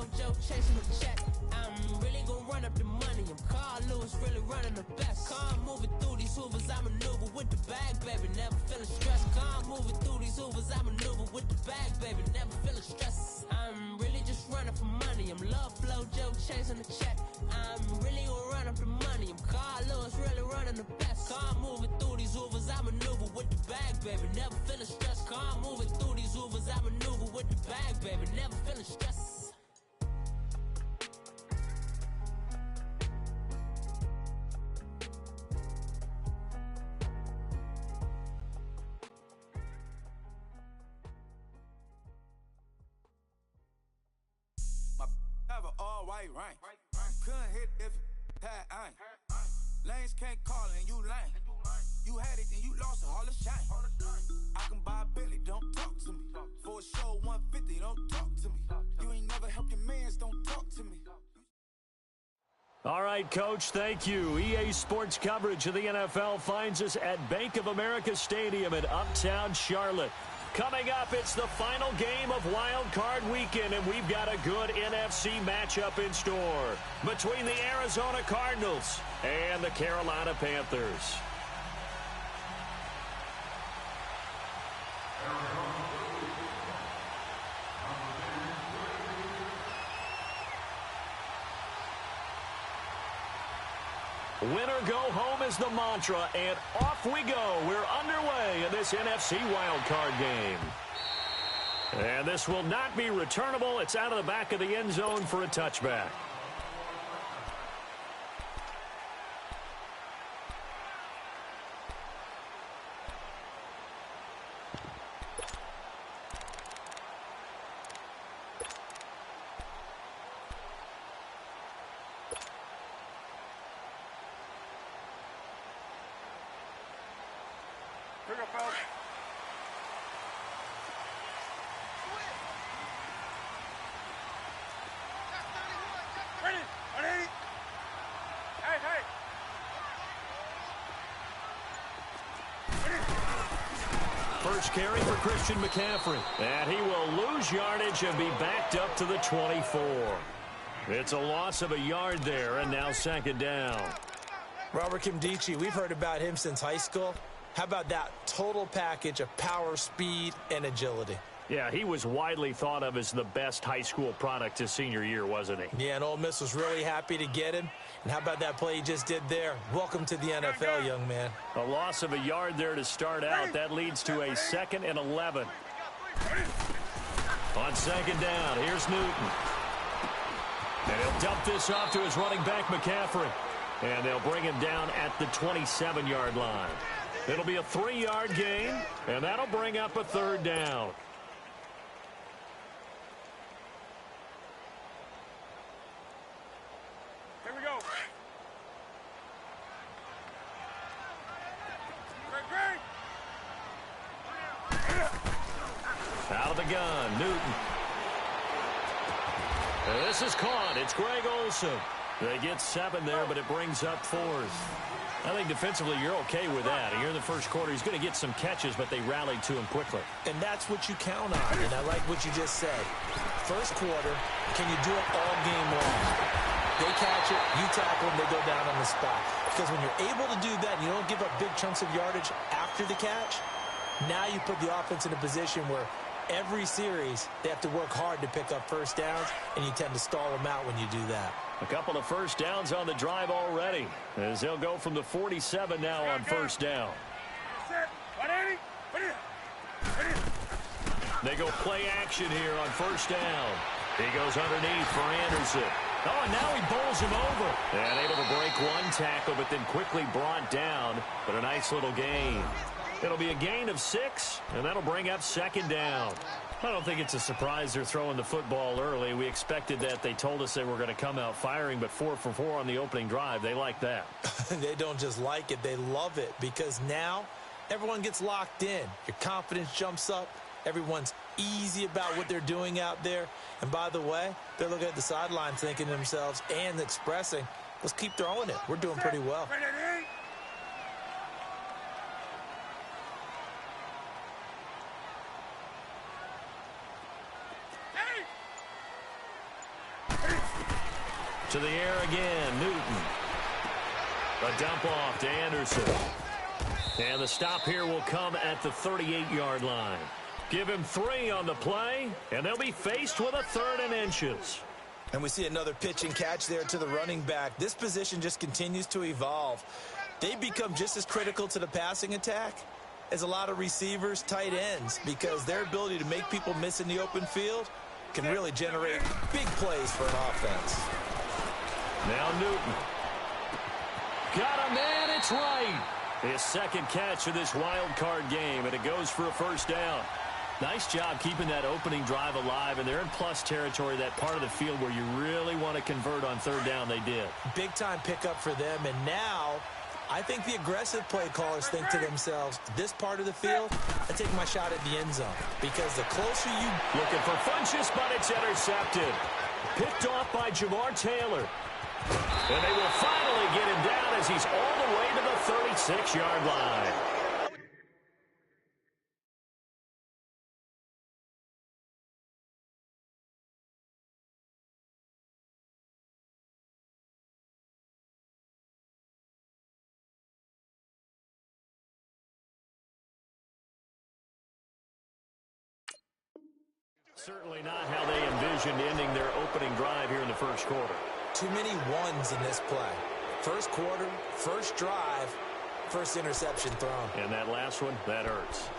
flojo, chasing the check. I'm really gonna run up the money. I'm Carl Lewis, really running the best. Car moving through these hoovers, I maneuver with the bag, baby, never feeling stressed. Car moving through these hoovers, I maneuver with the bag, baby, never feeling stressed. I'm really just running for money. I'm love flojo, chasing the check. I'm really gonna run up the money. I'm Carl Lewis, really running the best. Car moving through these hoovers, I maneuver with the bag, baby, never feeling stressed. Car moving through these hoovers, I maneuver with the bag, baby, never feeling stressed. Have an all-white rank. Couldn't hit if had ain't. Lanes can't call and you lame. You had it and you lost it, all the shame. I can buy a Bentley, don't talk to me. For a show 150, don't talk to me. You ain't never helped your mans, don't talk to me. All right, Coach, thank you. EA Sports coverage of the NFL finds us at Bank of America Stadium in Uptown Charlotte. Coming up, it's the final game of Wild Card Weekend, and we've got a good NFC matchup in store between the Arizona Cardinals and the Carolina Panthers. Winner go home is the mantra, and off we go. We're underway in this NFC wildcard game. And this will not be returnable. It's out of the back of the end zone for a touchback. First carry for Christian McCaffrey. And he will lose yardage and be backed up to the 24. It's a loss of a yard there, and now second down. Robert Kimdichie, we've heard about him since high school. How about that total package of power, speed, and agility? Yeah, he was widely thought of as the best high school product his senior year, wasn't he? Yeah, and Ole Miss was really happy to get him. And how about that play he just did there? Welcome to the NFL, young man. A loss of a yard there to start out. That leads to a 2nd and 11. On second down, here's Newton. And he'll dump this off to his running back, McCaffrey. And they'll bring him down at the 27-yard line. It'll be a 3-yard gain, and that'll bring up a third down. Here we go. Out of the gun, Newton. And this is caught. It's Greg Olsen. They get 7 there, but it brings up 4th. I think defensively you're okay with that. Here in the first quarter, he's going to get some catches, but they rallied to him quickly. And that's what you count on, and I like what you just said. First quarter, can you do it all game long? They catch it, you tackle them, they go down on the spot. Because when you're able to do that and you don't give up big chunks of yardage after the catch, now you put the offense in a position where every series they have to work hard to pick up first downs, and you tend to stall them out when you do that. A couple of first downs on the drive already, as they'll go from the 47 now on first down. They go play action here on first down. He goes underneath for Anderson. Oh, and now he bowls him over. And able to break one tackle, but then quickly brought down. But a nice little gain. It'll be a gain of 6, and that'll bring up second down. I don't think it's a surprise they're throwing the football early. We expected that. They told us they were going to come out firing, but 4 for 4 on the opening drive. They like that. They don't just like it. They love it, because now everyone gets locked in. Your confidence jumps up. Everyone's easy about what they're doing out there. And by the way, they're looking at the sideline thinking to themselves and expressing, let's keep throwing it. We're doing pretty well. To the air again, Newton. A dump off to Anderson. And the stop here will come at the 38-yard line. Give him 3 on the play, and they'll be faced with a 3rd and inches. And we see another pitch and catch there to the running back. This position just continues to evolve. They become just as critical to the passing attack as a lot of receivers, tight ends, because their ability to make people miss in the open field can really generate big plays for an offense. Now Newton. Got him, and it's right. His 2nd catch of this wild card game, and it goes for a 1st down. Nice job keeping that opening drive alive, and they're in plus territory, that part of the field where you really want to convert on 3rd down. They did. Big-time pickup for them, and now I think the aggressive play callers think to themselves, this part of the field, I take my shot at the end zone, because the closer you... Looking for Funchess, but it's intercepted. Picked off by Jamar Taylor. And they will finally get him down as he's all the way to the 36-yard line. Certainly not how they envisioned ending their opening drive here in the 1st quarter. Too many ones in this play. 1st quarter, 1st drive, 1st interception thrown. And that last one, that hurts.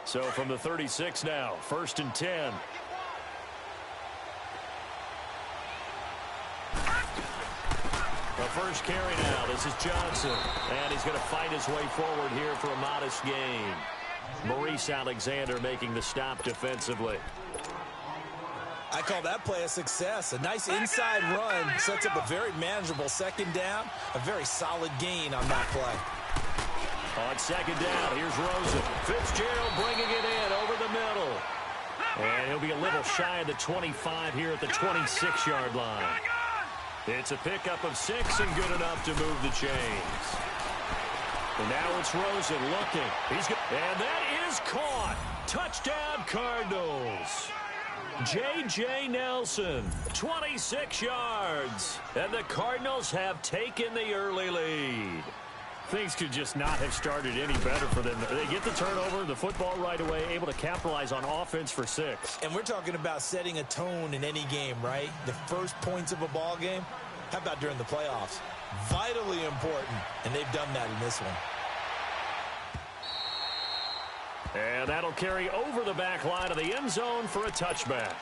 So from the 36 now, 1st and 10. The first carry now. This is Johnson. And he's going to fight his way forward here for a modest gain. Maurice Alexander making the stop defensively. I call that play a success. A nice inside run sets up a very manageable 2nd down. A very solid gain on that play. On 2nd down, here's Rosen. Fitzgerald bringing it in over the middle. And he'll be a little shy of the 25 here at the 26-yard line. It's a pickup of 6 and good enough to move the chains. And now it's Rosen looking. And that is caught. Touchdown, Cardinals. J.J. Nelson, 26 yards. And the Cardinals have taken the early lead. Things could just not have started any better for them. They get the turnover, the football right away, able to capitalize on offense for 6. And we're talking about setting a tone in any game, right? The first points of a ball game. How about during the playoffs? Vitally important, and they've done that in this one. And that'll carry over the back line of the end zone for a touchback.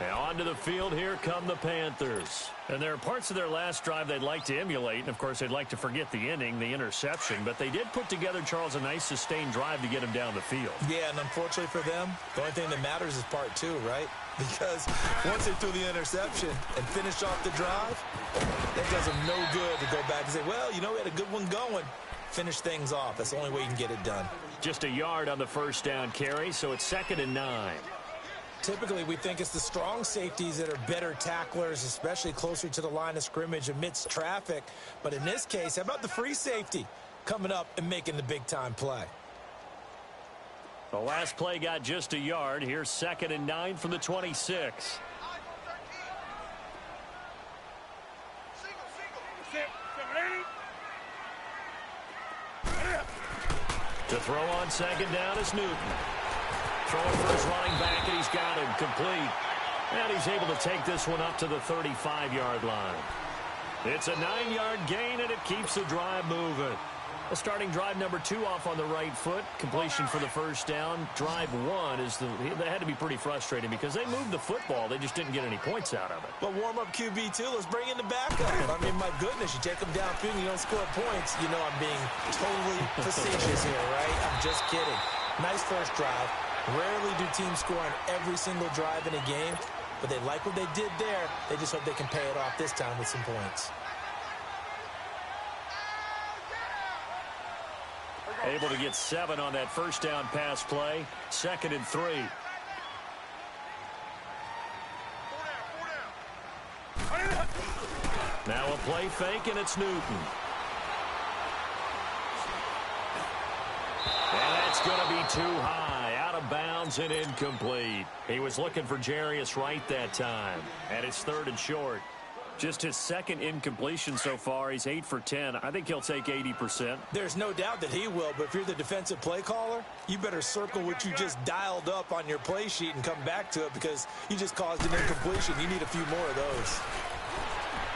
And onto the field, here come the Panthers. And there are parts of their last drive they'd like to emulate. And, of course, they'd like to forget the inning, the interception. But they did put together, Charles, a nice sustained drive to get him down the field. Yeah, and unfortunately for them, the only thing that matters is part 2, right? Because once they threw the interception and finished off the drive, that does them no good to go back and say, well, you know, we had a good one going. Finish things off. That's the only way you can get it done. Just a yard on the 1st down carry, so it's 2nd and 9. Typically, we think it's the strong safeties that are better tacklers, especially closer to the line of scrimmage amidst traffic. But in this case, how about the free safety coming up and making the big-time play? The last play got just a yard. Here's 2nd and 9 from the 26. To throw on 2nd down is Newton. Throwing for his running back, and he's got him complete. And he's able to take this one up to the 35-yard line. It's a 9-yard gain, and it keeps the drive moving. A starting drive number 2 off on the right foot. Completion for the 1st down. Drive 1 is that had to be pretty frustrating because they moved the football. They just didn't get any points out of it. But warm-up QB, too. Let's bring in the backup. I mean, my goodness, you take them downfield and you don't score points. You know I'm being totally facetious here, right? I'm just kidding. Nice first drive. Rarely do teams score on every single drive in a game, but they like what they did there. They just hope they can pay it off this time with some points. Able to get 7 on that 1st down pass play. 2nd and 3. Now a play fake, and it's Newton. And that's going to be too high. Out of bounds. downs and incomplete. He was looking for Jarius Wright that time. And it's 3rd and short. Just his 2nd incompletion so far. He's 8 for 10. I think he'll take 80%. There's no doubt that he will, but if you're the defensive play caller, you better circle what you just dialed up on your play sheet and come back to it because you just caused an incompletion. You need a few more of those.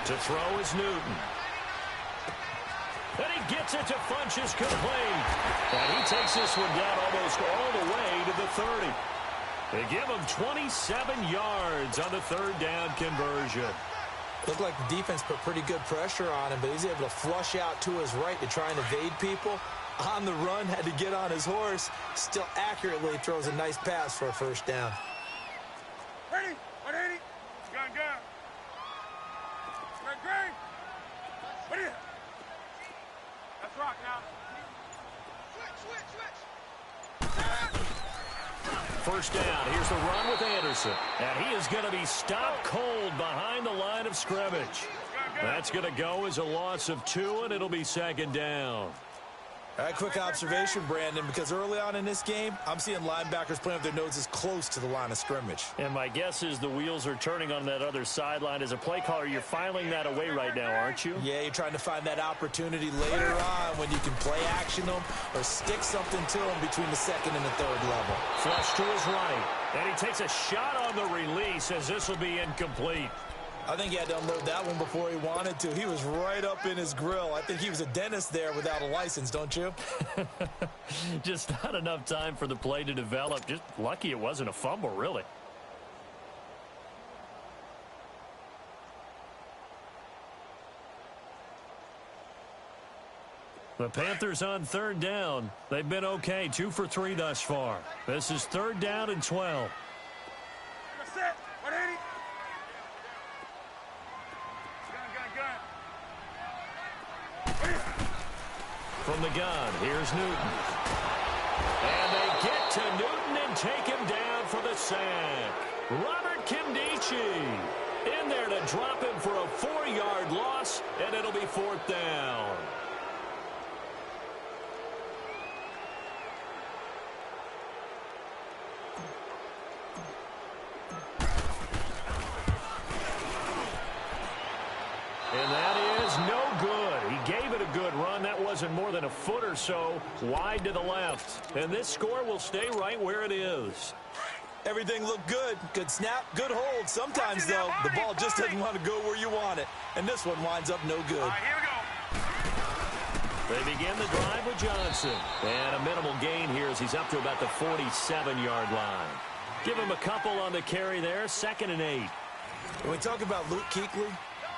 To throw is Newton. And he gets it to Funchess complete. And he takes this one down almost all the way to the 30. They give him 27 yards on the 3rd down conversion. Looked like the defense put pretty good pressure on him, but he's able to flush out to his right to try and evade people. On the run, had to get on his horse. Still accurately throws a nice pass for a 1st down. Ready? 180. Gun. Great. What is it? Let's rock now. Switch. 1st down. Here's the run with Anderson. And he is going to be stopped cold behind the line of scrimmage. That's going to go as a loss of 2, and it'll be 2nd down. All right, quick observation, Brandon, because early on in this game, I'm seeing linebackers playing with their noses close to the line of scrimmage. And my guess is the wheels are turning on that other sideline. As a play caller, you're filing that away right now, aren't you? Yeah, you're trying to find that opportunity later on when you can play action them or stick something to them between the 2nd and the 3rd level. Flush to his right. And he takes a shot on the release as this will be incomplete. I think he had to unload that one before he wanted to. He was right up in his grill. I think he was a dentist there without a license, don't you? Just not enough time for the play to develop. Just lucky it wasn't a fumble, really. The Panthers on 3rd down. They've been okay, 2 for 3 thus far. This is 3rd down and 12. Set. 180. From the gun, here's Newton. And they get to Newton and take him down for the sack. Robert Kimdichie in there to drop him for a 4-yard loss, and it'll be 4th down. And that is no good. He gave it a good run. That wasn't more than a foot or so wide to the left. And this score will stay right where it is. Everything looked good. Good snap, good hold. Sometimes, though, the ball just doesn't want to go where you want it. And this one winds up no good. All right, here we go. They begin the drive with Johnson. And a minimal gain here as he's up to about the 47-yard line. Give him a couple on the carry there. 2nd and 8. When we talk about Luke Kuechly,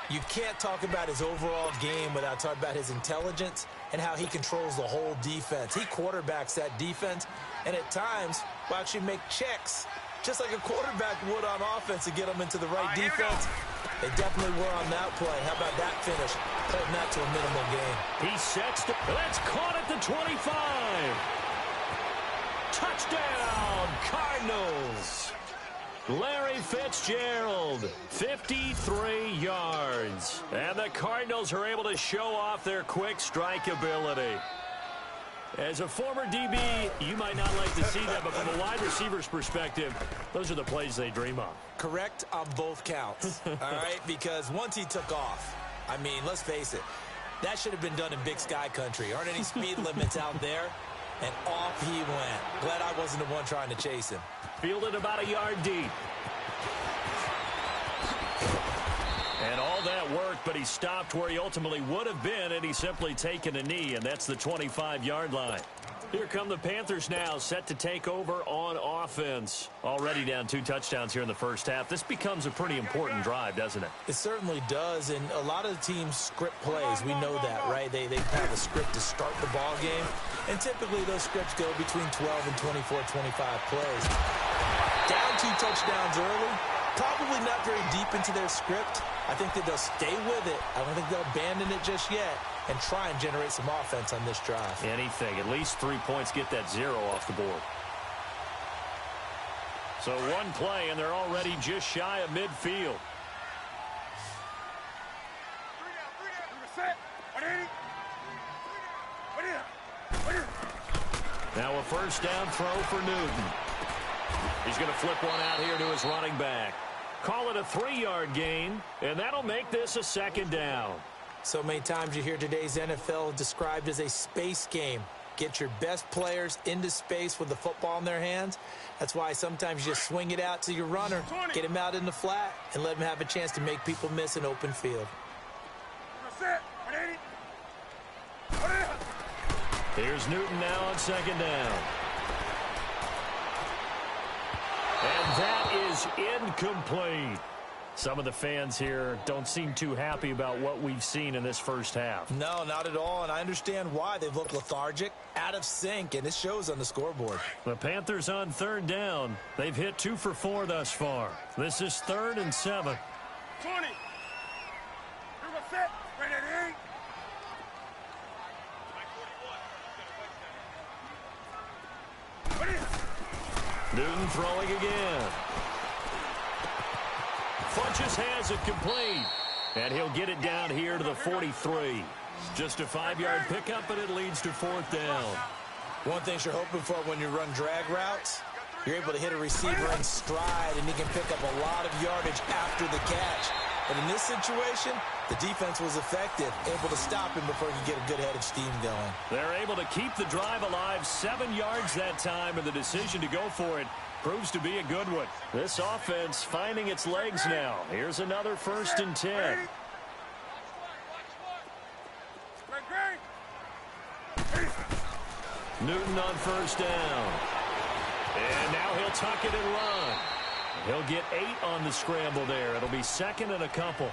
you can't talk about his overall game without talking about his intelligence and how he controls the whole defense. He quarterbacks that defense, and at times will actually make checks, just like a quarterback would on offense to get them into the right defense. They definitely were on that play. How about that finish? Holding that to a minimal gain. He sets the... That's caught at the 25. Touchdown, Cardinals. Larry Fitzgerald, 53 yards. And the Cardinals are able to show off their quick strike ability. As a former DB, you might not like to see that, but from a wide receiver's perspective, those are the plays they dream of. Correct on both counts, all right? Because once he took off, I mean, let's face it, that should have been done in Big Sky country. Aren't any speed limits out there? And off he went. Glad I wasn't the one trying to chase him. Fielded about a yard deep. And all that worked, but he stopped where he ultimately would have been, and he's simply taken a knee, and that's the 25-yard line. Here come the Panthers now, set to take over on offense. Already down 2 touchdowns here in the first half. This becomes a pretty important drive, doesn't it? It certainly does, and a lot of the teams script plays. We know that, right? They have a script to start the ball game, and typically those scripts go between 12 and 24, 25 plays. Down 2 touchdowns early, probably not very deep into their script. I think that they'll stay with it. I don't think they'll abandon it just yet and try and generate some offense on this drive. Anything. At least 3 points, get that 0 off the board. So 1 play, and they're already just shy of midfield. Now a first down throw for Newton. He's going to flip one out here to his running back. Call it a 3-yard gain, and that'll make this a second down. So many times you hear today's NFL described as a space game. Get your best players into space with the football in their hands. That's why sometimes you just swing it out to your runner, get him out in the flat, and let him have a chance to make people miss an open field. Here's Newton now on second down. And that is incomplete. Some of the fans here don't seem too happy about what we've seen in this first half. No, not at all, and I understand why. They've looked lethargic, out of sync, and it shows on the scoreboard. The Panthers on third down. They've hit 2 for 4 thus far. This is 3rd and 7. 20. Set. Ready to eat. Newton throwing again. Funches has it complete. And he'll get it down here to the 43. Just a 5-yard pickup, and it leads to 4th down. One thing you're hoping for when you run drag routes, you're able to hit a receiver in stride, and he can pick up a lot of yardage after the catch. But in this situation, the defense was effective, able to stop him before he could get a good head of steam going. They're able to keep the drive alive, 7 yards that time, and the decision to go for it proves to be a good one. This offense finding its legs now. Here's another 1st and 10. Newton on 1st down. And now he'll tuck it and run. He'll get 8 on the scramble there. It'll be 2nd and a couple.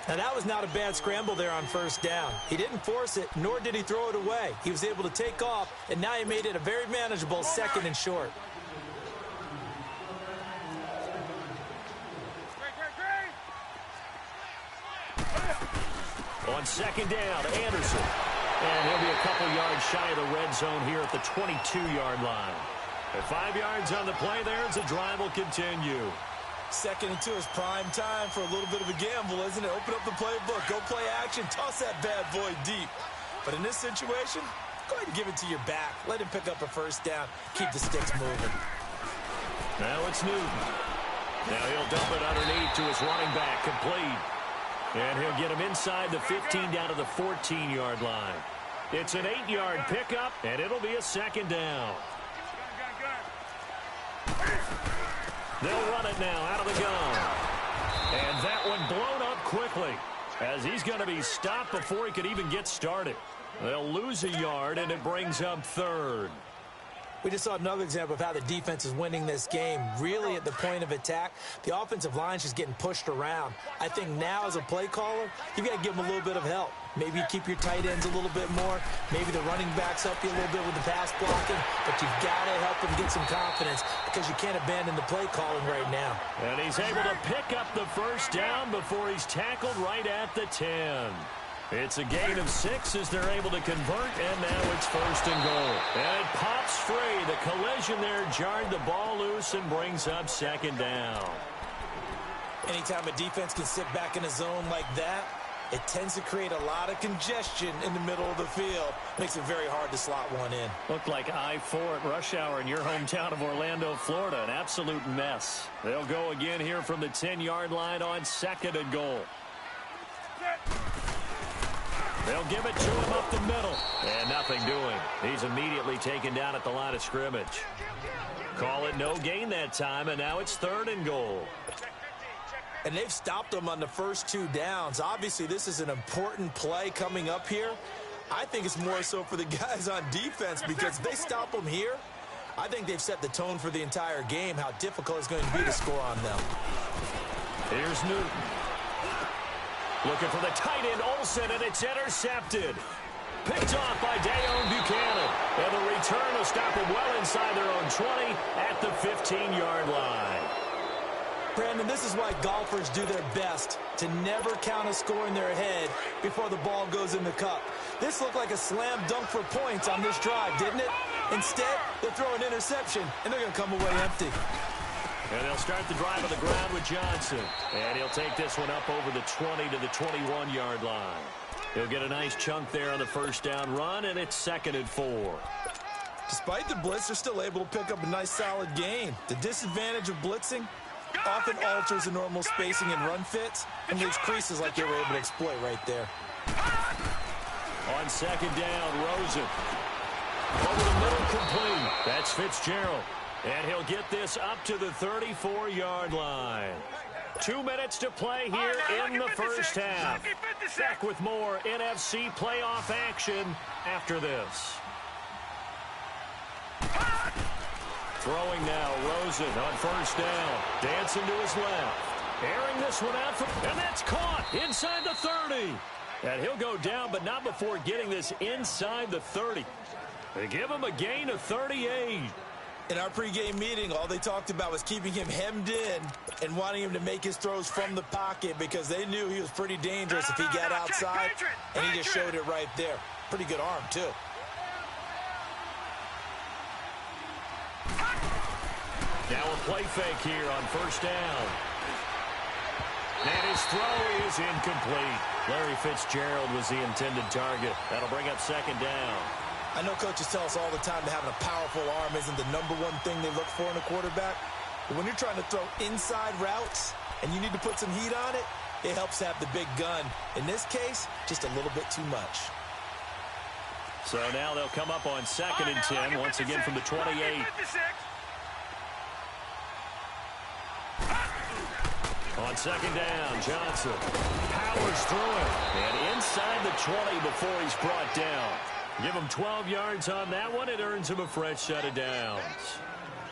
Now, that was not a bad scramble there on 1st down. He didn't force it, nor did he throw it away. He was able to take off, and now he made it a very manageable 2nd and short. On 2nd down, Anderson. And he'll be a couple yards shy of the red zone here at the 22-yard line. At 5 yards on the play there, as the drive will continue. 2nd and 2 is prime time for a little bit of a gamble, isn't it? Open up the playbook, go play action, toss that bad boy deep. But in this situation, go ahead and give it to your back. Let him pick up a 1st down, keep the sticks moving. Now it's Newton. Now he'll dump it underneath to his running back, complete. And he'll get him inside the 15 down to the 14-yard line. It's an 8-yard pickup, and it'll be a 2nd down. They'll run it now out of the gun. And that one blown up quickly, as he's going to be stopped before he could even get started. They'll lose a yard, and it brings up 3rd. We just saw another example of how the defense is winning this game. Really at the point of attack, the offensive line's just getting pushed around. I think now as a play caller, you've got to give them a little bit of help. Maybe you keep your tight ends a little bit more. Maybe the running backs help you a little bit with the pass blocking. But you've got to help them get some confidence because you can't abandon the play calling right now. And he's able to pick up the 1st down before he's tackled right at the 10. It's a gain of 6 as they're able to convert, and now it's 1st and goal. And it pops free. The collision there jarred the ball loose and brings up 2nd down. Anytime a defense can sit back in a zone like that, it tends to create a lot of congestion in the middle of the field. Makes it very hard to slot one in. Looked like I-4 at rush hour in your hometown of Orlando, Florida. An absolute mess. They'll go again here from the 10-yard line on 2nd and goal. They'll give it to him up the middle. And nothing doing. He's immediately taken down at the line of scrimmage. Call it no gain that time, and now it's 3rd and goal. And they've stopped them on the first 2 downs. Obviously, this is an important play coming up here. I think it's more so for the guys on defense because if they stop them here, I think they've set the tone for the entire game, how difficult it's going to be to score on them. Here's Newton. Looking for the tight end, Olsen, and it's intercepted. Picked off by Dayon Buchanan. And the return will stop him well inside their own 20 at the 15-yard line. Brandon, this is why golfers do their best to never count a score in their head before the ball goes in the cup. This looked like a slam dunk for points on this drive, didn't it? Instead, they'll throw an interception, and they're going to come away empty. And they'll start the drive on the ground with Johnson. And he'll take this one up over the 20 to the 21-yard line. He'll get a nice chunk there on the 1st down run, and it's 2nd and 4. Despite the blitz, they're still able to pick up a nice, solid gain. The disadvantage of blitzing often alters the normal spacing and run fits and leaves creases like they were able to exploit right there. On second down, Rosen. Over the middle, complete. That's Fitzgerald. And he'll get this up to the 34-yard line. 2 minutes to play here in the first half. Back with more NFC playoff action after this. Throwing now, Rosen on first down. Dancing to his left. Airing this one out, and that's caught inside the 30. And he'll go down, but not before getting this inside the 30. They give him a gain of 38. In our pregame meeting, all they talked about was keeping him hemmed in and wanting him to make his throws from the pocket because they knew he was pretty dangerous if he got outside, and he just showed it right there. Pretty good arm, too. Now a play fake here on first down. And his throw is incomplete. Larry Fitzgerald was the intended target. That'll bring up second down. I know coaches tell us all the time that having a powerful arm isn't the number one thing they look for in a quarterback. But when you're trying to throw inside routes and you need to put some heat on it, it helps to have the big gun. In this case, just a little bit too much. So now they'll come up on second and 10, once again from the 28. On second down, Johnson powers through it. And inside the 20 before he's brought down. Give him 12 yards on that one. It earns him a fresh set of downs.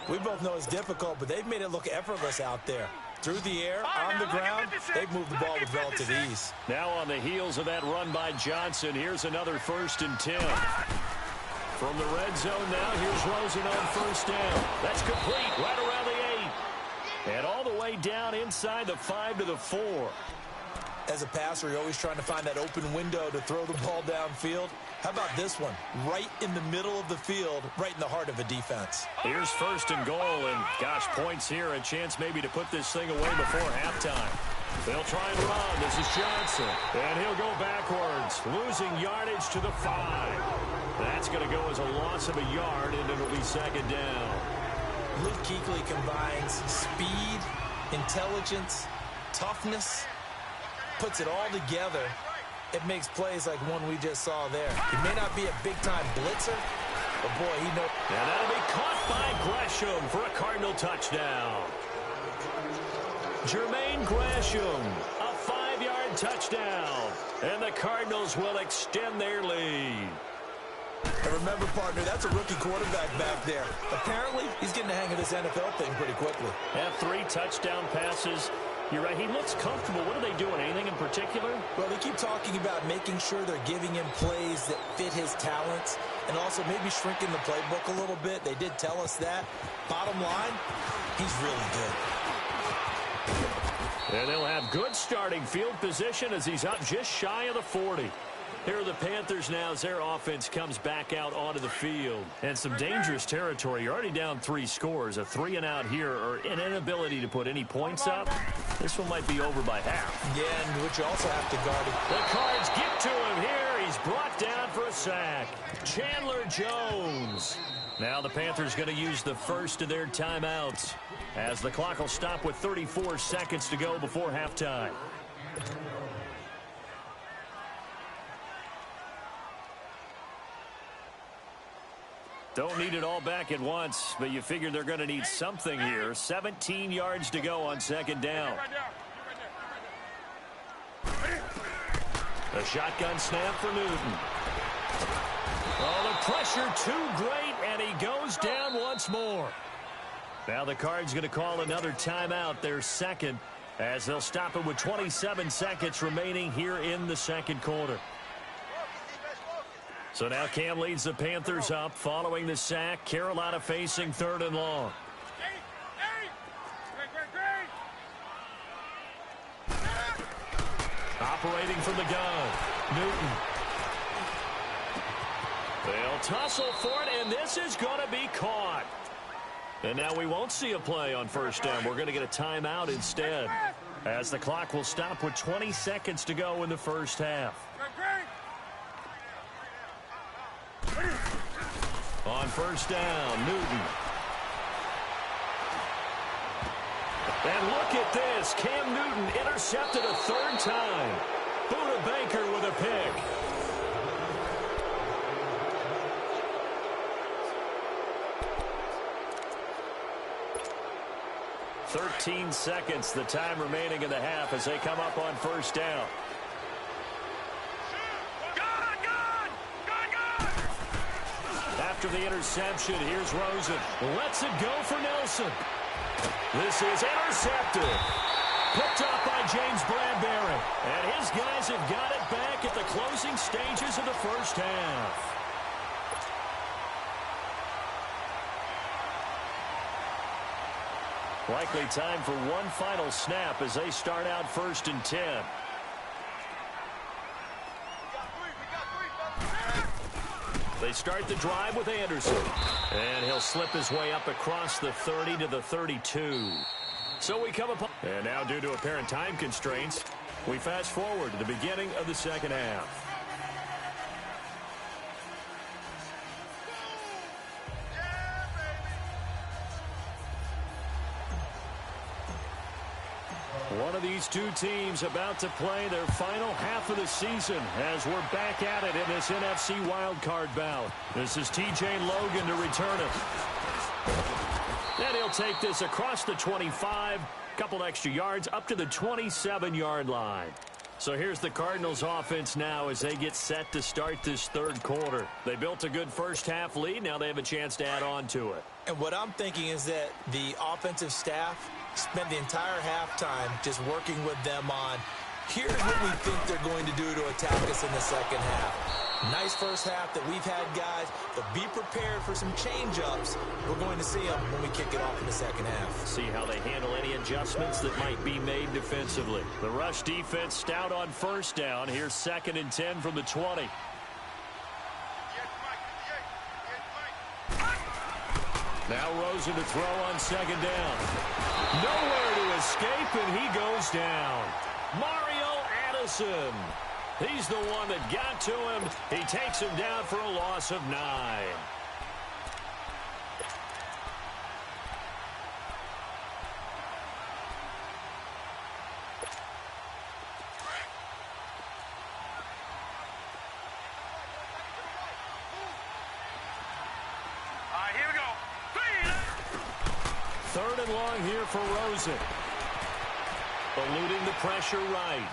We both know it's difficult, but they've made it look effortless out there. Through the air, on the ground, they've moved the ball with relative ease. Now on the heels of that run by Johnson, here's another 1st and 10. From the red zone now, here's Rosen on first down. That's complete right around the 8. And all the way down inside the 5 to the 4. As a passer, you're always trying to find that open window to throw the ball downfield. How about this one? Right in the middle of the field, right in the heart of a defense. Here's 1st and goal, and gosh, points here. A chance maybe to put this thing away before halftime. They'll try and run. This is Johnson. And he'll go backwards, losing yardage to the 5. That's going to go as a loss of a yard, and it'll be second down. Luke Kuechly combines speed, intelligence, toughness, puts it all together. It makes plays like one we just saw there. He may not be a big-time blitzer, but boy, he knows. And that'll be caught by Gresham for a Cardinal touchdown. Jermaine Gresham, a 5-yard touchdown. And the Cardinals will extend their lead. And remember, partner, that's a rookie quarterback back there. Apparently, he's getting the hang of this NFL thing pretty quickly. Have 3 touchdown passes. You're right, he looks comfortable. What are they doing? Anything in particular? Well, they keep talking about making sure they're giving him plays that fit his talents and also maybe shrinking the playbook a little bit. They did tell us that. Bottom line, he's really good. And they'll have good starting field position as he's up just shy of the 40. Here are the Panthers now as their offense comes back out onto the field. And some dangerous territory. You're already down 3 scores. A 3-and-out here or an inability to put any points up. This one might be over by half. Yeah, and which you also have to guard it. The Cards get to him here. He's brought down for a sack. Chandler Jones. Now the Panthers going to use the first of their timeouts as the clock will stop with 34 seconds to go before halftime. Don't need it all back at once, but you figure they're going to need something here. 17 yards to go on second down. A shotgun snap for Newton. Oh, the pressure too great, and he goes down once more. Now the Cards going to call another timeout, their second, as they'll stop it with 27 seconds remaining here in the second quarter. So now Cam leads the Panthers up following the sack. Carolina facing 3rd and long. Operating from the gun, Newton. They'll tussle for it, and this is going to be caught. And now we won't see a play on first down. We're going to get a timeout instead, as the clock will stop with 20 seconds to go in the first half. On first down, Newton. And look at this. Cam Newton intercepted a third time. Buda Baker with a pick. "13 seconds, the time remaining in the half as they come up on first down. After the interception, here's Rosen. Lets it go for Nelson. This is intercepted. Picked up by James Bradbury. And his guys have got it back at the closing stages of the first half. Likely time for one final snap as they start out 1st and 10. They start the drive with Anderson. And he'll slip his way up across the 30 to the 32. So we come upon... And now due to apparent time constraints, we fast forward to the beginning of the second half. One of these two teams about to play their final half of the season as we're back at it in this NFC wildcard bout. This is T.J. Logan to return it. And he'll take this across the 25, couple extra yards up to the 27-yard line. So here's the Cardinals offense now as they get set to start this third quarter. They built a good first half lead. Now they have a chance to add on to it. And what I'm thinking is that the offensive staff spent the entire halftime just working with them on, here's what we think they're going to do to attack us in the second half. Nice first half that we've had, guys, but be prepared for some change-ups. We're going to see them when we kick it off in the second half. See how they handle any adjustments that might be made defensively. The rush defense stout on first down. Here's 2nd and 10 from the 20. Now Rosen to throw on 2nd down. Nowhere to escape, and he goes down. Mario Addison. He's the one that got to him. He takes him down for a loss of 9. Here we go. 3rd and long here for Rosen. Eluding the pressure right.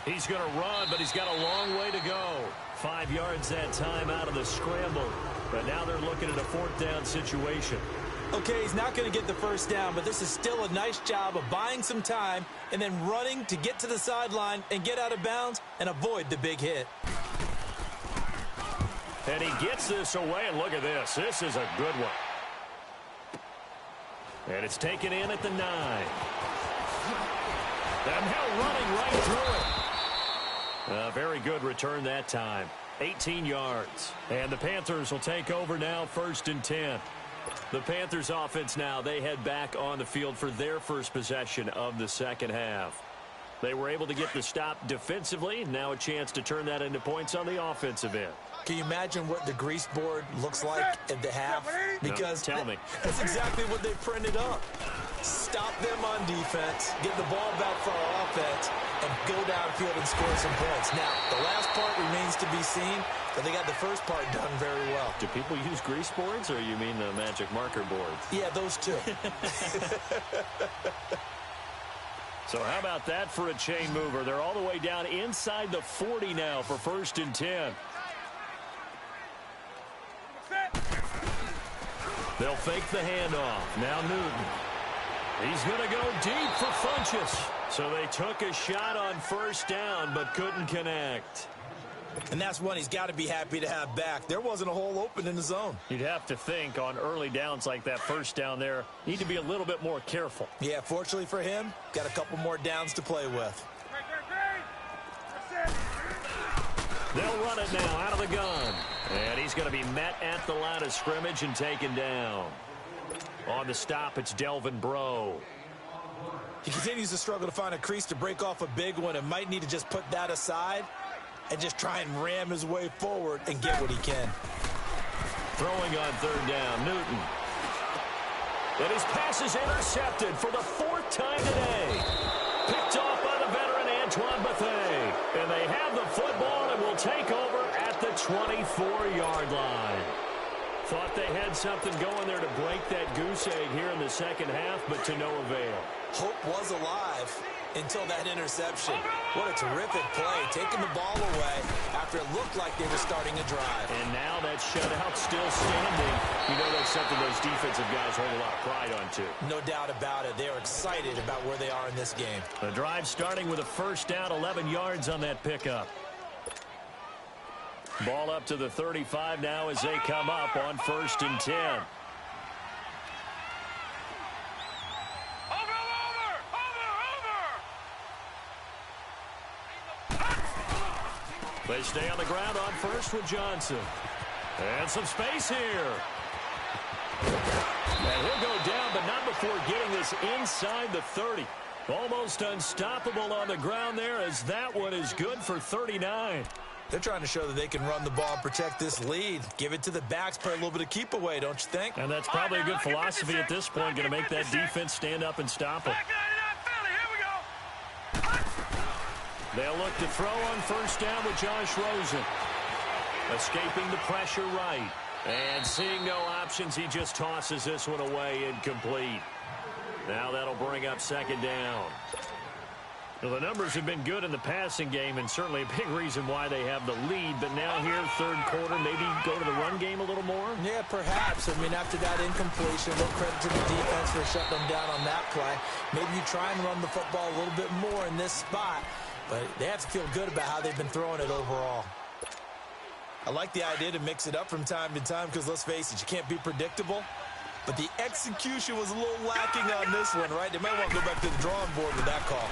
He's going to run, but he's got a long way to go. 5 yards that time out of the scramble. But now they're looking at a 4th down situation. Okay, he's not going to get the first down, but this is still a nice job of buying some time and then running to get to the sideline and get out of bounds and avoid the big hit. And he gets this away, and look at this. This is a good one. And it's taken in at the 9. And now running right through it. A very good return that time. 18 yards. And the Panthers will take over now 1st and 10. The Panthers offense now, they head back on the field for their first possession of the second half. They were able to get the stop defensively. Now a chance to turn that into points on the offensive end. Can you imagine what the grease board looks like at the half? Because no, tell me. That's exactly what they printed up. Stop them on defense, get the ball back for our offense, and go downfield and score some points. Now, the last part remains to be seen, but they got the first part done very well. Do people use grease boards, or you mean the magic marker boards? Yeah, those two. So how about that for a chain mover? They're all the way down inside the 40 now for 1st and 10. They'll fake the handoff. Now Newton. He's going to go deep for Funchess. So they took a shot on first down but couldn't connect. And that's one he's got to be happy to have back. There wasn't a hole open in the zone. You'd have to think on early downs like that first down there, need to be a little bit more careful. Yeah, fortunately for him, got a couple more downs to play with. They'll run it now out of the gun. And he's going to be met at the line of scrimmage and taken down. On the stop, it's Delvin Breaux. He continues to struggle to find a crease to break off a big one and might need to just put that aside and just try and ram his way forward and get what he can. Throwing on third down, Newton. And his pass is intercepted for the 4th time today. Picked off by the veteran Antoine Bethea. And they have the football and will take over at the 24-yard line. Thought they had something going there to break that goose egg here in the second half, but to no avail. Hope was alive until that interception. What a terrific play, taking the ball away after it looked like they were starting a drive. And now that shutout still standing. You know that's something those defensive guys hold a lot of pride on, too. No doubt about it. They're excited about where they are in this game. The drive starting with a first down, 11 yards on that pickup. Ball up to the 35 now as they come up on 1st and 10. They stay on the ground on first with Johnson. And some space here. And he'll go down, but not before getting this inside the 30. Almost unstoppable on the ground there, as that one is good for 39. They're trying to show that they can run the ball and protect this lead. Give it to the backs, play a little bit of keep away, don't you think? And that's probably a good philosophy at this point, going to make that defense stand up and stop them. They'll look to throw on first down with Josh Rosen. Escaping the pressure right. And seeing no options, he just tosses this one away incomplete. Now that'll bring up 2nd down. Well, the numbers have been good in the passing game, and certainly a big reason why they have the lead. But now here, 3rd quarter, maybe go to the run game a little more? Yeah, perhaps. I mean, after that incompletion, no credit to the defense for shutting them down on that play. Maybe you try and run the football a little bit more in this spot. But they have to feel good about how they've been throwing it overall. I like the idea to mix it up from time to time because, let's face it, you can't be predictable. But the execution was a little lacking on this one, right? They might want to go back to the drawing board with that call.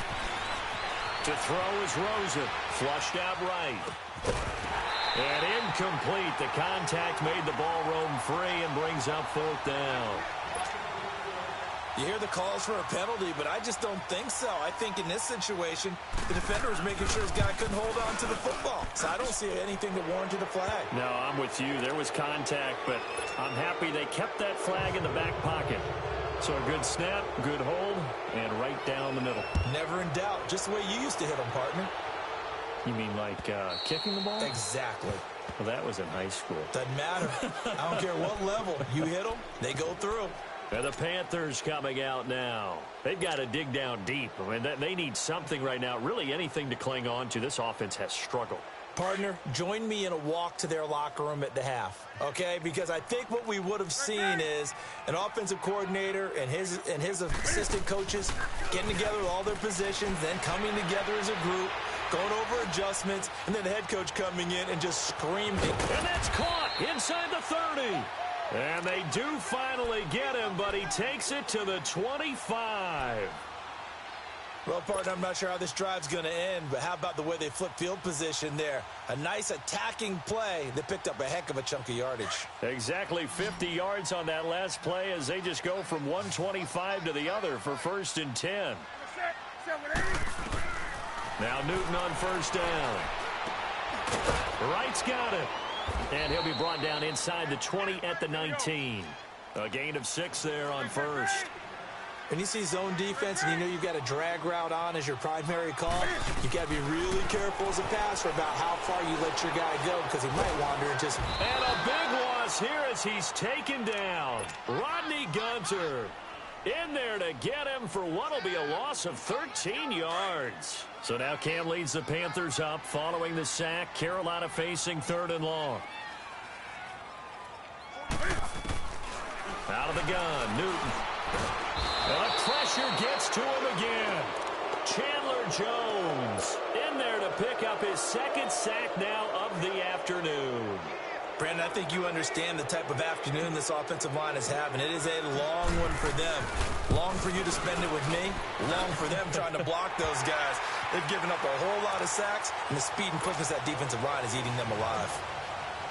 To throw is Rosen. Flushed out right. And incomplete. The contact made the ball roam free and brings up 4th down. You hear the calls for a penalty, but I just don't think so. I think in this situation, the defender was making sure his guy couldn't hold on to the football. So I don't see anything that warranted a flag. No, I'm with you. There was contact, but I'm happy they kept that flag in the back pocket. So a good snap, good hold, and right down the middle. Never in doubt. Just the way you used to hit them, partner. You mean like kicking the ball? Exactly. Well, that was in high school. Doesn't matter. I don't care what level. You hit them, they go through. And the Panthers coming out now. They've got to dig down deep. I mean, they need something right now, really anything to cling on to. This offense has struggled. Partner, join me in a walk to their locker room at the half, okay? Because I think what we would have seen is an offensive coordinator and his assistant coaches getting together with all their positions, then coming together as a group, going over adjustments, and then the head coach coming in and just screaming. And that's caught inside the 30. And they do finally get him, but he takes it to the 25. Well, partner, I'm not sure how this drive's going to end, but how about the way they flip field position there? A nice attacking play that picked up a heck of a chunk of yardage. Exactly 50 yards on that last play as they just go from 125 to the other for 1st and 10. Now Newton on first down. Wright's got it. And he'll be brought down inside the 20 at the 19. A gain of 6 there on first. When you see zone defense and you know you've got a drag route on as your primary call, you've got to be really careful as a passer about how far you let your guy go because he might wander and just... And a big loss here as he's taken down. Rodney Gunter in there to get him for what will be a loss of 13 yards. So now Cam leads the Panthers up following the sack. Carolina facing 3rd and long. Out of the gun, Newton. And the pressure gets to him again. Chandler Jones in there to pick up his 2nd sack now of the afternoon. Brandon, I think you understand the type of afternoon this offensive line is having. It is a long one for them. Long for you to spend it with me. Long for them trying to block those guys. They've given up a whole lot of sacks, and the speed and quickness of that defensive line is eating them alive.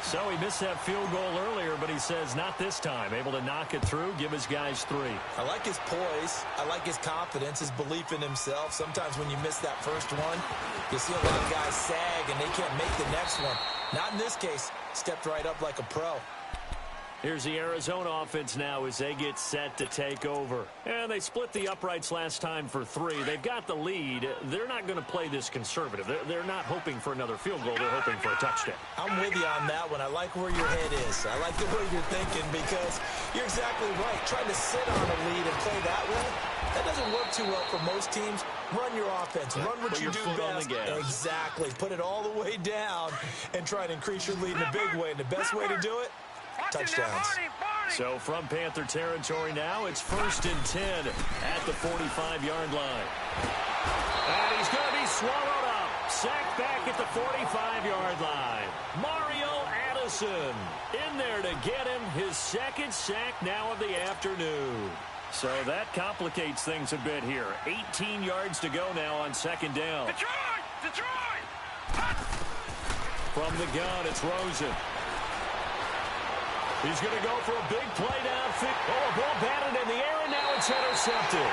So he missed that field goal earlier, but he says not this time. Able to knock it through, give his guys 3. I like his poise. I like his confidence, his belief in himself. Sometimes when you miss that first one, you see a lot of guys sag and they can't make the next one. Not in this case. Stepped right up like a pro. Here's the Arizona offense now as they get set to take over. And they split the uprights last time for 3. They've got the lead. They're not going to play this conservative. They're not hoping for another field goal. They're hoping for a touchdown. I'm with you on that one. I like where your head is. I like the way you're thinking because you're exactly right. Trying to sit on a lead and play that way, that doesn't work too well for most teams. Run your offense. Run what you do best. Exactly. Put it all the way down and try to increase your lead in a big way. And the best way to do it, touchdowns. So from Panther territory now, it's 1st and 10 at the 45-yard line. And he's going to be swallowed up. Sacked back at the 45-yard line. Mario Addison in there to get him his 2nd sack now of the afternoon. So that complicates things a bit here. 18 yards to go now on 2nd down. Detroit! From the gun, it's Rosen. He's going to go for a big play downfield. Oh, a ball batted in the air, and now it's intercepted.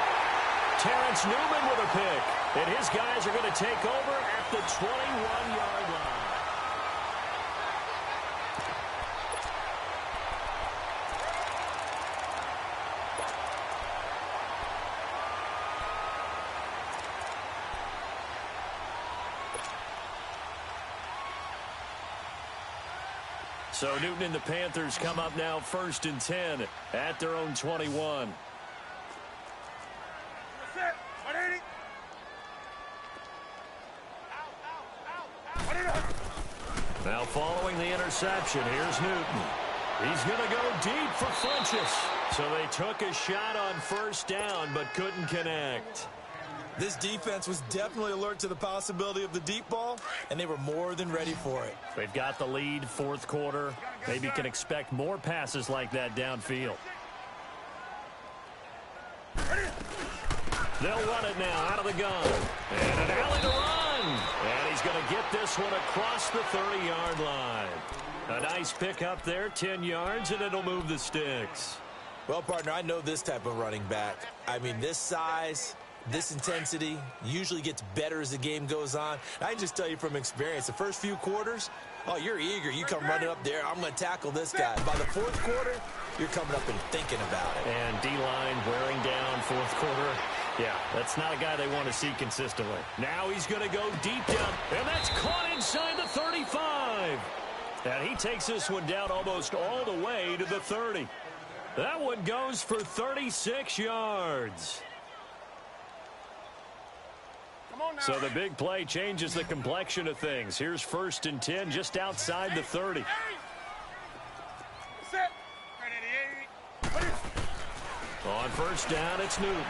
Terrence Newman with a pick. And his guys are going to take over at the 21-yard line. So Newton and the Panthers come up now 1st and 10 at their own 21. Now following the interception, here's Newton. He's going to go deep for Funchess. So they took a shot on 1st down but couldn't connect. This defense was definitely alert to the possibility of the deep ball, and they were more than ready for it. They've got the lead, 4th quarter. Maybe can expect more passes like that downfield. They'll run it now out of the gun. And an alley to run. And he's going to get this one across the 30-yard line. A nice pick up there, 10 yards, and it'll move the sticks. Well, partner, I know this type of running back. I mean, this size, this intensity usually gets better as the game goes on. I can just tell you from experience, the first few quarters, oh, you're eager. You come running up there. I'm going to tackle this guy. By the 4th quarter, you're coming up and thinking about it. And D-line wearing down 4th quarter. Yeah, that's not a guy they want to see consistently. Now he's going to go deep down, and that's caught inside the 35. And he takes this one down almost all the way to the 30. That one goes for 36 yards. So the big play changes the complexion of things. Here's 1st and 10 just outside the 30. On 1st down, it's Newton.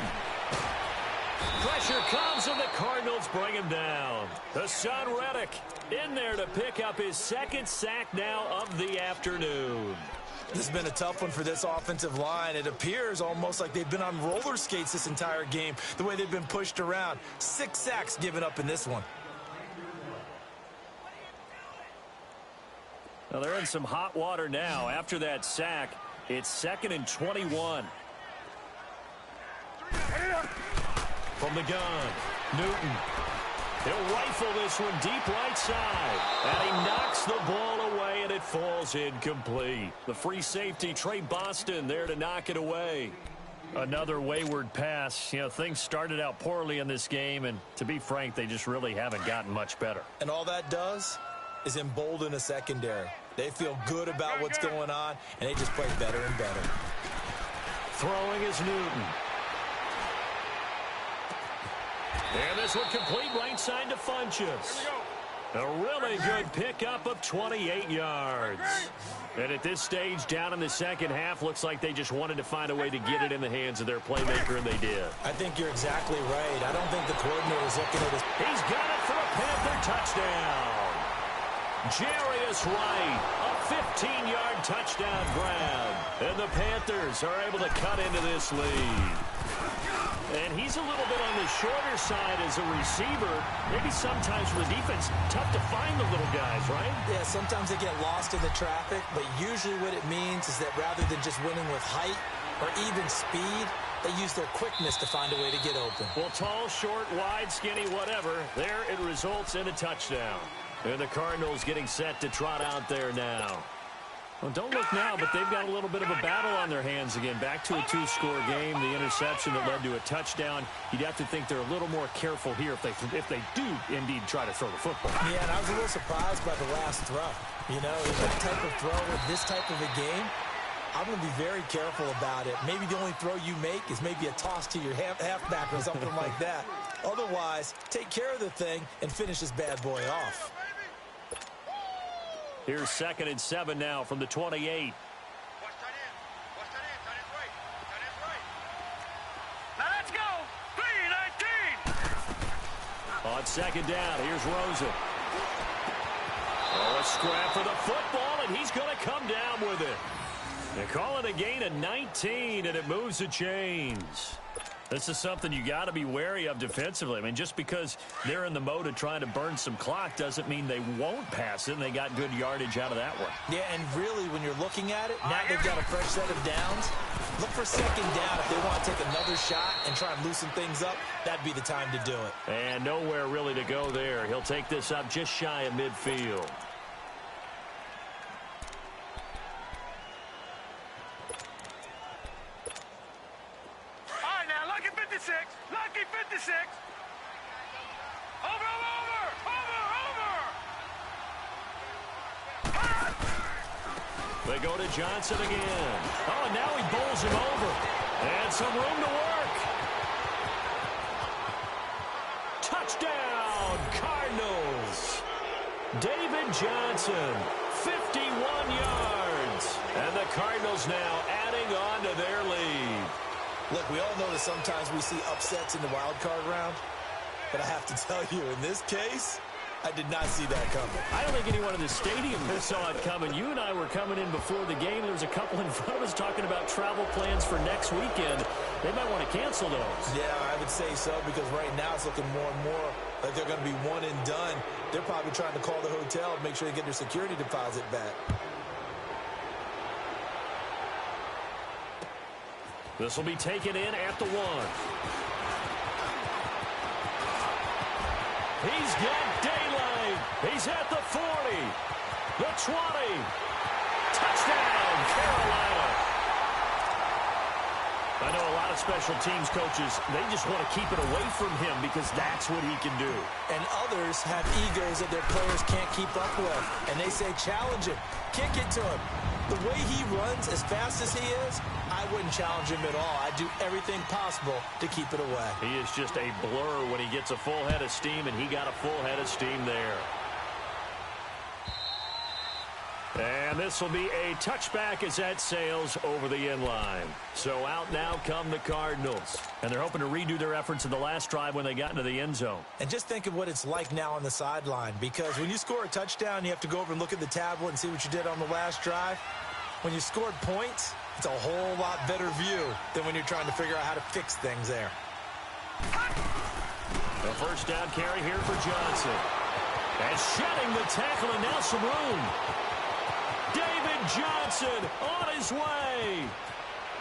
Pressure comes, and the Cardinals bring him down. Hassan Reddick in there to pick up his 2nd sack now of the afternoon. This has been a tough one for this offensive line. It appears almost like they've been on roller skates this entire game, the way they've been pushed around. 6 sacks given up in this one. Well, they're in some hot water now. After that sack, it's 2nd and 21. From the gun, Newton. He'll rifle this one deep right side. And he knocks the ball away, and it falls incomplete. The free safety, Trey Boston, there to knock it away. Another wayward pass. You know, things started out poorly in this game, and to be frank, they just really haven't gotten much better. And all that does is embolden a secondary. They feel good about what's going on, and they just play better and better. Throwing is Newton. And this one complete right side to Funchess. A really good pickup of 28 yards. And at this stage, down in the second half, looks like they just wanted to find a way to get it in the hands of their playmaker, and they did. I think you're exactly right. I don't think the coordinator's looking at his... He's got it for a Panther touchdown. Jarius Wright, a 15-yard touchdown grab. And the Panthers are able to cut into this lead. And he's a little bit on the shorter side as a receiver. Maybe sometimes for the defense, tough to find the little guys, right? Yeah, sometimes they get lost in the traffic, but usually what it means is that rather than just winning with height or even speed, they use their quickness to find a way to get open. Well, tall, short, wide, skinny, whatever, there it results in a touchdown. And the Cardinals getting set to trot out there now. Well, don't look now, but they've got a little bit of a battle on their hands again. Back to a two-score game. The interception that led to a touchdown. You'd have to think they're a little more careful here if they do indeed try to throw the football. Yeah, and I was a little surprised by the last throw. You know, in that type of throw with this type of a game, I'm going to be very careful about it. Maybe the only throw you make is maybe a toss to your halfback or something like that. Otherwise, take care of the thing and finish this bad boy off. Here's 2nd and 7 now from the 28. Now let's go. 3-19. On 2nd down, here's Rosen. Oh, a scrap for the football, and he's going to come down with it. They call it a gain of 19, and it moves the chains. This is something you got to be wary of defensively. I mean, just because they're in the mode of trying to burn some clock doesn't mean they won't pass it, and they got good yardage out of that one. Yeah, and really, when you're looking at it, now they've got a fresh set of downs. Look for 2nd down. If they want to take another shot and try and loosen things up, that'd be the time to do it. And nowhere really to go there. He'll take this up just shy of midfield. Lucky 56. Over. They go to Johnson again. Oh, and now he bowls him over. And some room to work. Touchdown, Cardinals. David Johnson, 51 yards. And the Cardinals now adding on to their lead. Look, we all know that sometimes we see upsets in the wild card round, but I have to tell you, in this case, I did not see that coming. I don't think anyone in the stadium saw it coming. You and I were coming in before the game. There was a couple in front of us talking about travel plans for next weekend. They might want to cancel those. Yeah, I would say so, because right now it's looking more and more like they're going to be one and done. They're probably trying to call the hotel and make sure they get their security deposit back. This will be taken in at the 1. He's got daylight. He's at the 40, the 20. Touchdown, Carolina. I know a lot of special teams coaches, they just want to keep it away from him because that's what he can do. And others have egos that their players can't keep up with. And they say, challenge him, kick it to him. The way he runs as fast as he is, I wouldn't challenge him at all. I'd do everything possible to keep it away. He is just a blur when he gets a full head of steam, and he got a full head of steam there. And this will be a touchback as that sails over the end line. So out now come the Cardinals. And they're hoping to redo their efforts in the last drive when they got into the end zone. And just think of what it's like now on the sideline, because when you score a touchdown, you have to go over and look at the tablet and see what you did on the last drive. When you scored points, it's a whole lot better view than when you're trying to figure out how to fix things there. The first down carry here for Johnson. And shedding the tackle, and now some room. David Johnson on his way.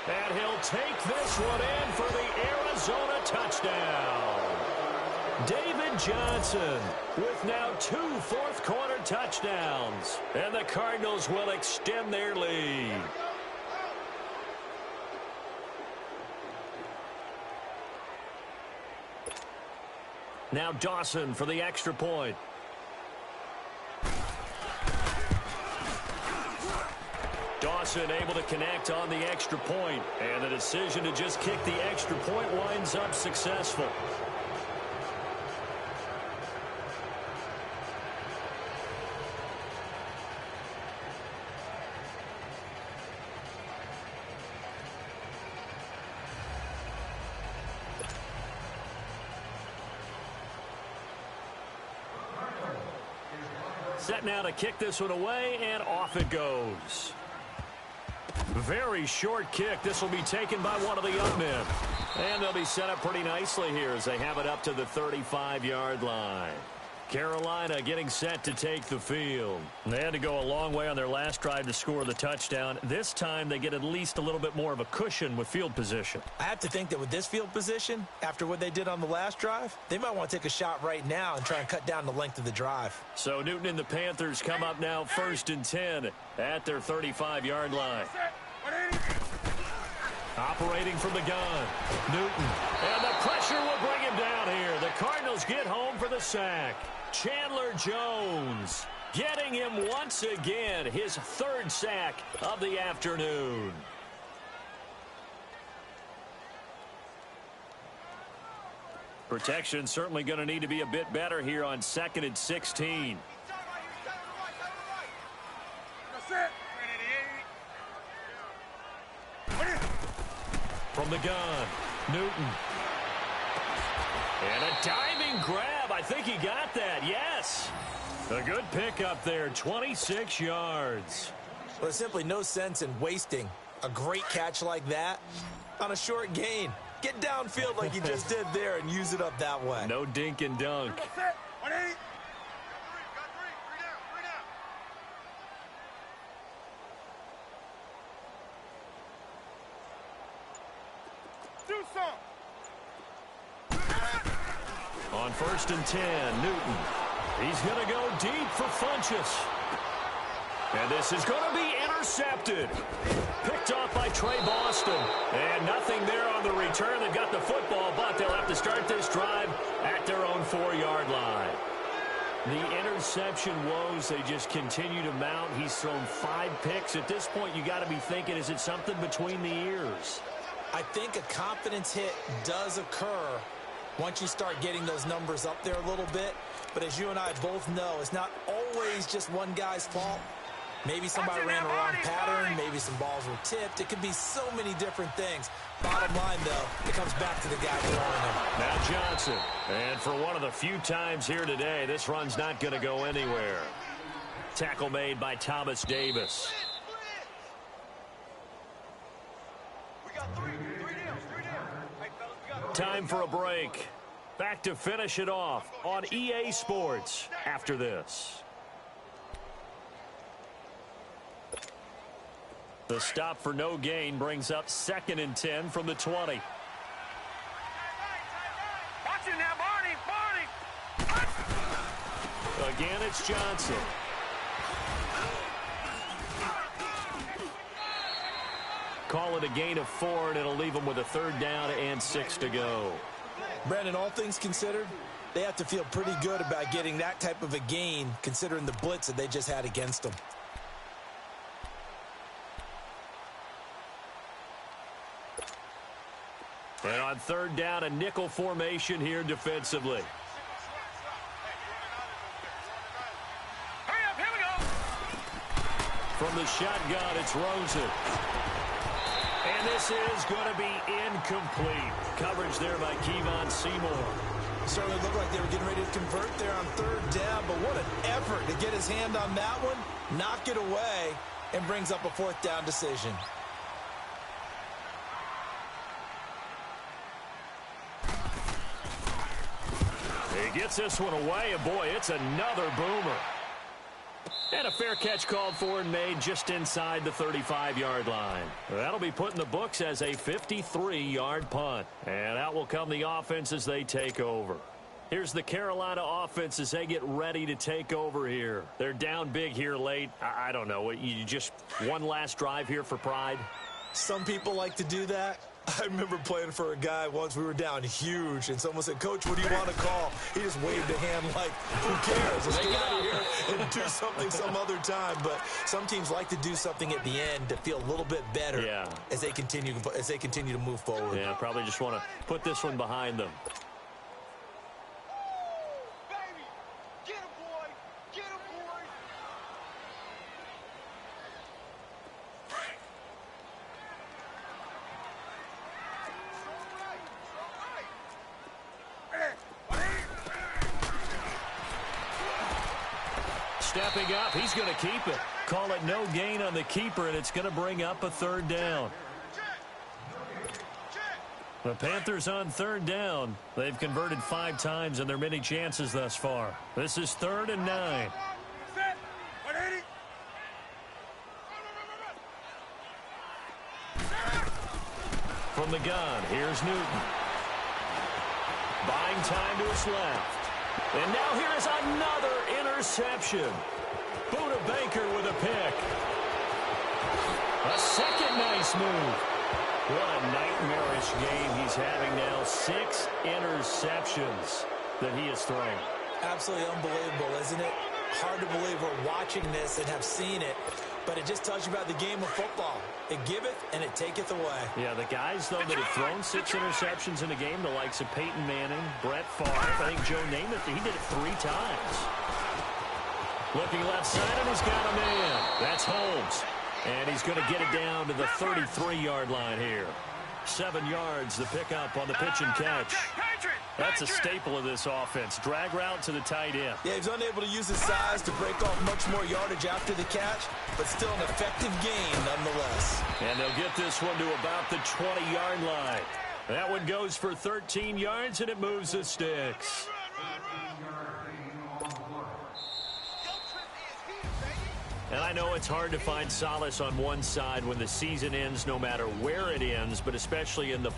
And he'll take this one in for the Arizona touchdown. David Johnson with now 2 fourth-quarter touchdowns. And the Cardinals will extend their lead. Now Dawson for the extra point. Dawson able to connect on the extra point, and the decision to just kick the extra point winds up successful. Set now to kick this one away, and off it goes. Very short kick. This will be taken by one of the young men. And they'll be set up pretty nicely here as they have it up to the 35-yard line. Carolina getting set to take the field. They had to go a long way on their last drive to score the touchdown. This time they get at least a little bit more of a cushion with field position. I have to think that with this field position, after what they did on the last drive, they might want to take a shot right now and try and cut down the length of the drive. So Newton and the Panthers come up now 1st and 10 at their 35-yard line. Operating from the gun, Newton. And the pressure will bring him down here. The Cardinals get home for the sack. Chandler Jones getting him once again, his 3rd sack of the afternoon. Protection certainly going to need to be a bit better here on 2nd and 16. From the gun, Newton. And a diving grab. I think he got that. Yes. A good pickup there, 26 yards. Well, there's simply no sense in wasting a great catch like that on a short gain. Get downfield like you just did there and use it up that way. No dink and dunk. On 1st and 10, Newton. He's going to go deep for Funchess. And this is going to be intercepted. Picked off by Trey Boston. And nothing there on the return. They've got the football, but they'll have to start this drive at their own 4-yard line. The interception woes, they just continue to mount. He's thrown 5 picks. At this point, you got to be thinking, is it something between the ears? I think a confidence hit does occur once you start getting those numbers up there a little bit. But as you and I both know, it's not always just one guy's fault. Maybe somebody ran a wrong pattern. Maybe some balls were tipped. It could be so many different things. Bottom line, though, it comes back to the guy throwing them. Now Johnson. And for one of the few times here today, this run's not going to go anywhere. Tackle made by Thomas Davis. Time for a break. Back to finish it off on EA Sports after this. The stop for no gain brings up 2nd and 10 from the 20. Watch it now, Barney! Again, it's Johnson. Call it a gain of 4, and it'll leave them with a 3rd down and 6 to go. Brandon, all things considered, they have to feel pretty good about getting that type of a gain, considering the blitz that they just had against them. And on 3rd down, a nickel formation here defensively. Hurry up, here we go! From the shotgun, it's Rosen. And this is going to be incomplete. Coverage there by Kevon Seymour. Certainly looked like they were getting ready to convert there on 3rd down, but what an effort to get his hand on that one, knock it away, and brings up a 4th down decision. He gets this one away, and boy, it's another boomer. And a fair catch called for and made just inside the 35-yard line. That'll be put in the books as a 53-yard punt. And out will come the offense as they take over. Here's the Carolina offense as they get ready to take over here. They're down big here late. I don't know. You just one last drive here for pride? Some people like to do that. I remember playing for a guy once. We were down huge, and someone said, "Coach, what do you want to call?" He just waved a hand like, "Who cares? Let's get out of here and do something some other time." But some teams like to do something at the end to feel a little bit better as they continue to move forward. Yeah, probably just want to put this one behind them. Stepping up, he's going to keep it. Call it no gain on the keeper, and it's going to bring up a 3rd down. The Panthers on third down. They've converted 5 times in their many chances thus far. This is 3rd and 9. From the gun, here's Newton. Buying time to his left. And now here is another interception. Buda Baker with a pick. A second nice move. What a nightmarish game he's having now. 6 interceptions that he has thrown. Absolutely unbelievable, isn't it? Hard to believe we're watching this and have seen it, but it just tells you about the game of football. It giveth and it taketh away. Yeah, the guys, though, that have thrown 6 interceptions in a game, the likes of Peyton Manning, Brett Favre, I think Joe Namath, he did it 3 times. Looking left side, and he's got a man. That's Holmes. And he's going to get it down to the 33-yard line here. 7 yards, the pickup on the pitch and catch. That's a staple of this offense. Drag route to the tight end. Yeah, he's unable to use his size to break off much more yardage after the catch, but still an effective gain nonetheless. And they'll get this one to about the 20-yard line. That one goes for 13 yards, and it moves the sticks. And I know it's hard to find solace on one side when the season ends, no matter where it ends, but especially in the